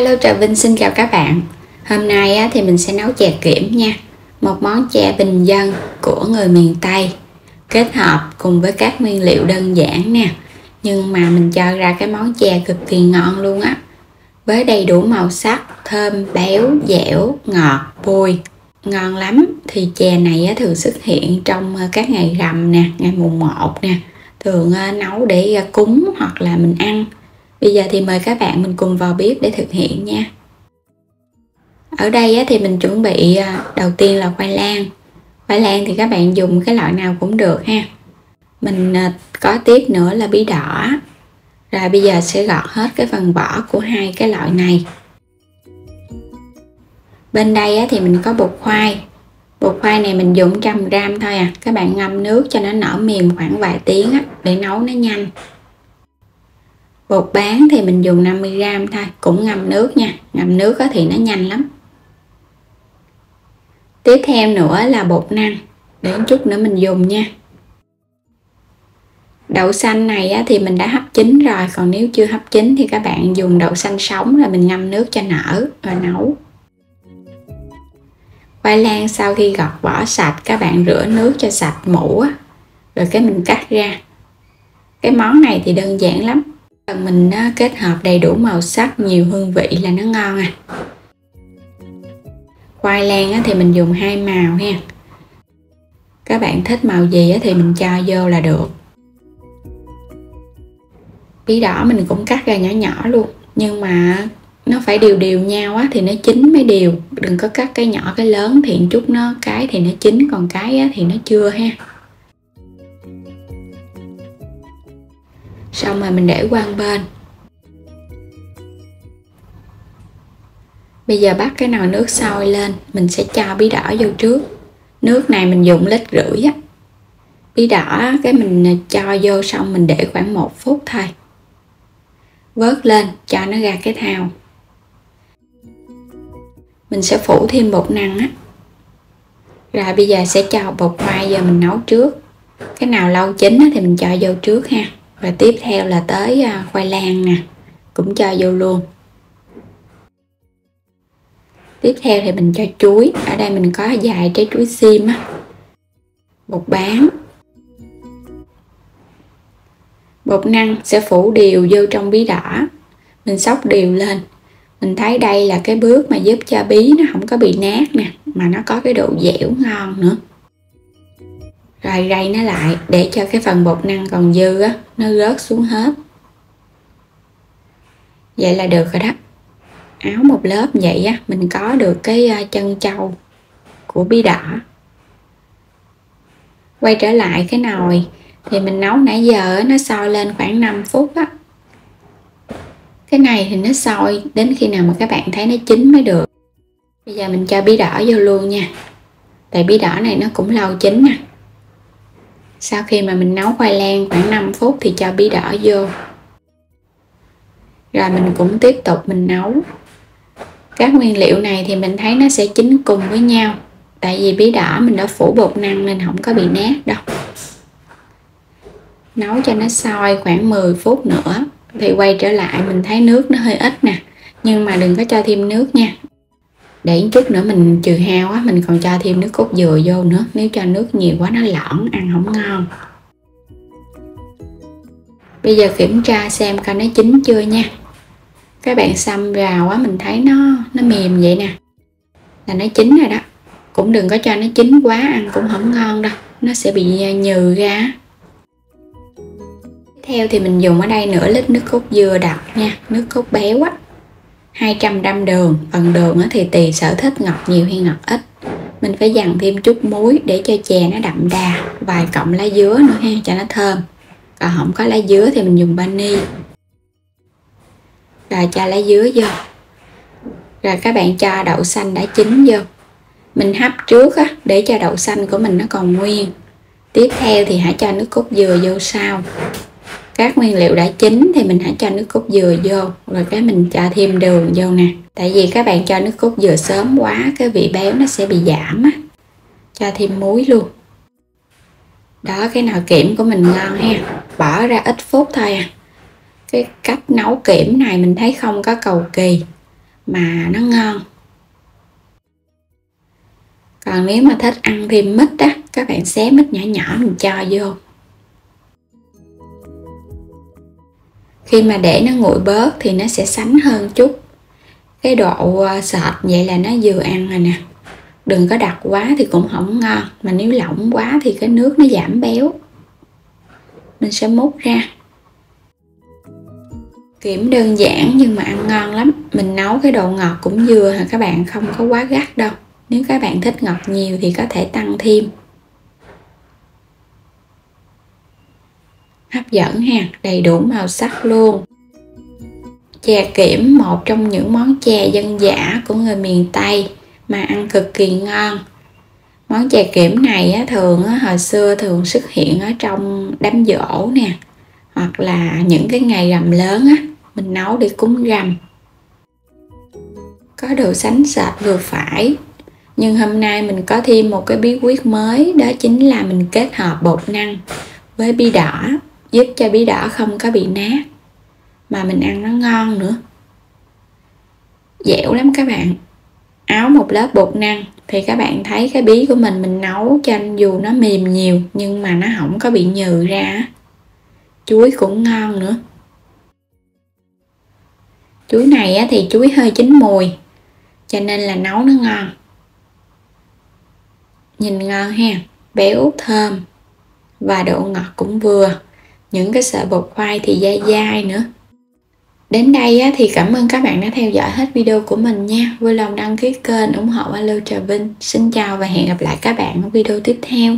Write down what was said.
Alo, Trà Vinh xin chào các bạn. Hôm nay thì mình sẽ nấu chè kiểm nha. Một món chè bình dân của người miền Tây, kết hợp cùng với các nguyên liệu đơn giản nè, nhưng mà mình cho ra cái món chè cực kỳ ngon luôn á. Với đầy đủ màu sắc, thơm, béo, dẻo, ngọt, bùi, ngon lắm. Thì chè này thường xuất hiện trong các ngày rằm nè, ngày mùng 1 nè, thường nấu để cúng hoặc là mình ăn. Bây giờ thì mời các bạn mình cùng vào bếp để thực hiện nha. Ở đây thì mình chuẩn bị đầu tiên là khoai lang. Khoai lang thì các bạn dùng cái loại nào cũng được ha. Mình có tiếp nữa là bí đỏ. Rồi bây giờ sẽ gọt hết cái phần vỏ của hai cái loại này. Bên đây thì mình có bột khoai. Bột khoai này mình dùng 100g thôi à. Các bạn ngâm nước cho nó nở mềm khoảng vài tiếng để nấu nó nhanh. Bột bán thì mình dùng 50g thôi, cũng ngâm nước nha. Ngâm nước thì nó nhanh lắm. Tiếp theo nữa là bột năng, để một chút nữa mình dùng nha. Đậu xanh này thì mình đã hấp chín rồi, còn nếu chưa hấp chín thì các bạn dùng đậu xanh sống rồi mình ngâm nước cho nở rồi nấu. Khoai lang sau khi gọt vỏ sạch, các bạn rửa nước cho sạch mũ rồi cái mình cắt ra. Cái món này thì đơn giản lắm. Mình kết hợp đầy đủ màu sắc, nhiều hương vị là nó ngon à. Khoai lang thì mình dùng 2 màu ha. Các bạn thích màu gì thì mình cho vô là được. Bí đỏ mình cũng cắt ra nhỏ nhỏ luôn, nhưng mà nó phải đều đều nhau thì nó chín mới đều. Đừng có cắt cái nhỏ cái lớn thì chút nó cái thì nó chín, còn cái thì nó chưa ha. Xong rồi mình để qua một bên. Bây giờ bắt cái nồi nước sôi lên, mình sẽ cho bí đỏ vô trước. Nước này mình dùng 1,5 lít. Bí đỏ cái mình cho vô xong mình để khoảng 1 phút thôi. Vớt lên cho nó ra cái thau. Mình sẽ phủ thêm bột năng Rồi bây giờ sẽ cho bột khoai vô mình nấu trước. Cái nào lâu chín thì mình cho vô trước ha. Rồi tiếp theo là tới khoai lang nè, cũng cho vô luôn. Tiếp theo thì mình cho chuối. Ở đây mình có vài trái chuối xiêm Bột bán. Bột năng sẽ phủ đều vô trong bí đỏ. Mình xóc đều lên. Mình thấy đây là cái bước mà giúp cho bí nó không có bị nát nè, mà nó có cái độ dẻo ngon nữa. Rồi rây nó lại để cho cái phần bột năng còn dư nó rớt xuống hết. Vậy là được rồi đó. Áo một lớp vậy mình có được cái chân trâu của bí đỏ. Quay trở lại cái nồi thì mình nấu nãy giờ nó sôi lên khoảng 5 phút Cái này thì nó sôi đến khi nào mà các bạn thấy nó chín mới được. Bây giờ mình cho bí đỏ vô luôn nha. Tại bí đỏ này nó cũng lâu chín nè. Sau khi mà mình nấu khoai lang khoảng 5 phút thì cho bí đỏ vô. Rồi mình cũng tiếp tục mình nấu. Các nguyên liệu này thì mình thấy nó sẽ chín cùng với nhau. Tại vì bí đỏ mình đã phủ bột năng nên không có bị nát đâu. Nấu cho nó sôi khoảng 10 phút nữa. Thì quay trở lại mình thấy nước nó hơi ít nè. Nhưng mà đừng có cho thêm nước nha. Để chút nữa mình trừ hao mình còn cho thêm nước cốt dừa vô nữa. Nếu cho nước nhiều quá nó lõn, ăn không ngon. Bây giờ kiểm tra xem coi nó chín chưa nha. Các bạn xăm vào mình thấy nó mềm vậy nè, là nó chín rồi đó. Cũng đừng có cho nó chín quá, ăn cũng không ngon đâu, nó sẽ bị nhừ ra. Tiếp theo thì mình dùng ở đây nửa lít nước cốt dừa đặc nha, nước cốt béo 200g đường. Phần đường thì tùy sở thích ngọt nhiều hay ngọt ít. Mình phải dằn thêm chút muối để cho chè nó đậm đà. Vài cọng lá dứa nữa ha, cho nó thơm. Còn không có lá dứa thì mình dùng vani. Rồi cho lá dứa vô. Rồi các bạn cho đậu xanh đã chín vô. Mình hấp trước để cho đậu xanh của mình nó còn nguyên. Tiếp theo thì hãy cho nước cốt dừa vô sau. Các nguyên liệu đã chín thì mình hãy cho nước cốt dừa vô. Rồi cái mình cho thêm đường vô nè. Tại vì các bạn cho nước cốt dừa sớm quá, cái vị béo nó sẽ bị giảm Cho thêm muối luôn. Đó, cái nồi kiểm của mình ngon ha. Bỏ ra ít phút thôi Cái cách nấu kiểm này mình thấy không có cầu kỳ. mà nó ngon. Còn nếu mà thích ăn thêm mít á, các bạn xé mít nhỏ nhỏ mình cho vô. Khi mà để nó nguội bớt thì nó sẽ sánh hơn chút. Cái độ sệt vậy là nó vừa ăn rồi nè. Đừng có đặc quá thì cũng không ngon, mà nếu lỏng quá thì cái nước nó giảm béo. Mình sẽ múc ra. Kiểm đơn giản nhưng mà ăn ngon lắm. Mình nấu cái độ ngọt cũng vừa hả các bạn, không có quá gắt đâu. Nếu các bạn thích ngọt nhiều thì có thể tăng thêm. Hấp dẫn ha, đầy đủ màu sắc luôn. Chè kiểm, một trong những món chè dân dã của người miền Tây mà ăn cực kỳ ngon. Món chè kiểm này á, hồi xưa thường xuất hiện ở trong đám giỗ nè, hoặc là những cái ngày rằm lớn á, mình nấu để cúng rằm. Có độ sánh sệt vừa phải. Nhưng hôm nay mình có thêm một cái bí quyết mới, đó chính là mình kết hợp bột năng với bí đỏ, giúp cho bí đỏ không có bị nát mà mình ăn nó ngon nữa. Dẻo lắm các bạn. Áo một lớp bột năng thì các bạn thấy cái bí của mình nấu cho dù nó mềm nhiều nhưng mà nó không có bị nhừ ra. Chuối cũng ngon nữa. Chuối này thì chuối hơi chín mùi cho nên là nấu nó ngon. Nhìn ngon ha, béo thơm và độ ngọt cũng vừa. Những cái sợi bột khoai thì dai dai nữa. Đến đây thì cảm ơn các bạn đã theo dõi hết video của mình nha. Vui lòng đăng ký kênh ủng hộ Alo Trà Vinh. Xin chào và hẹn gặp lại các bạn ở video tiếp theo.